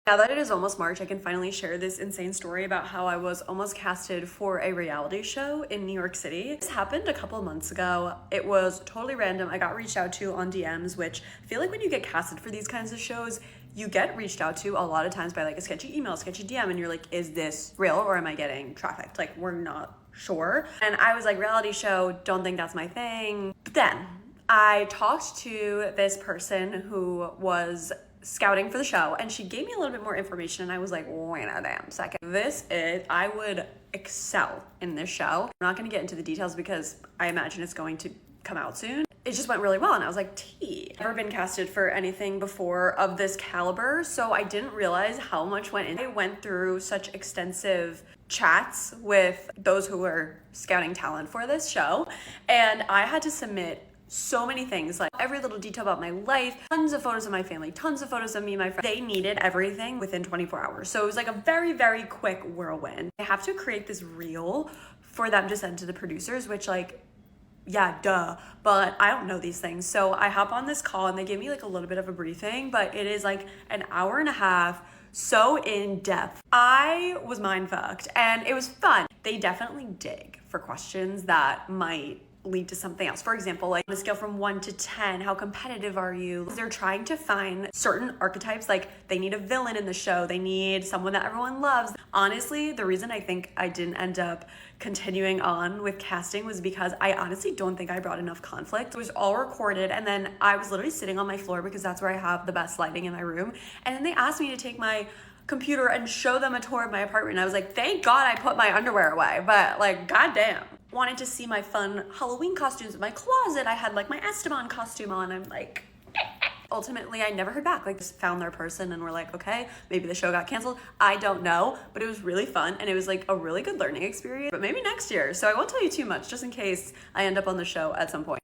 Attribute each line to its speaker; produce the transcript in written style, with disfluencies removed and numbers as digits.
Speaker 1: Now that it is almost March, I can finally share this insane story about how I was almost casted for a reality show in New York City. This happened a couple months ago. It was totally random. I got reached out to on DMs, which I feel like when you get casted for these kinds of shows, you get reached out to a lot of times by like a sketchy email, sketchy DM, and you're like, is this real or am I getting trafficked? Like, we're not sure. And I was like, reality show, don't think that's my thing. But then I talked to this person who was scouting for the show, and she gave me a little bit more information, and I was like, wait a damn second. I would excel in this show. I'm not gonna get into the details because I imagine it's going to come out soon. It just went really well, and I was like, never been casted for anything before of this caliber, so I didn't realize how much went in. I went through such extensive chats with those who were scouting talent for this show, and I had to submit so many things, like every little detail about my life, tons of photos of my family, tons of photos of me and my friends. They needed everything within 24 hours. So it was like a very, very quick whirlwind. I have to create this reel for them to send to the producers, which like, yeah, duh, but I don't know these things. So I hop on this call and they give me like a little bit of a briefing, but it is like an hour and a half, so in depth. I was mind fucked and it was fun. They definitely dig for questions that might lead to something else. For example, like on a scale from 1 to 10, how competitive are you? They're trying to find certain archetypes, like they need a villain in the show, they need someone that everyone loves. Honestly, the reason I think I didn't end up continuing on with casting was because I honestly don't think I brought enough conflict. It was all recorded, and then I was literally sitting on my floor because that's where I have the best lighting in my room, and then they asked me to take my computer and show them a tour of my apartment, and I was like, thank God I put my underwear away, but like, goddamn. Wanted to see my fun Halloween costumes in my closet. I had like my Esteban costume on. I'm like, ultimately I never heard back. Like, just found their person and we're like, okay, maybe the show got canceled. I don't know, but it was really fun and it was like a really good learning experience, but maybe next year. So I won't tell you too much just in case I end up on the show at some point.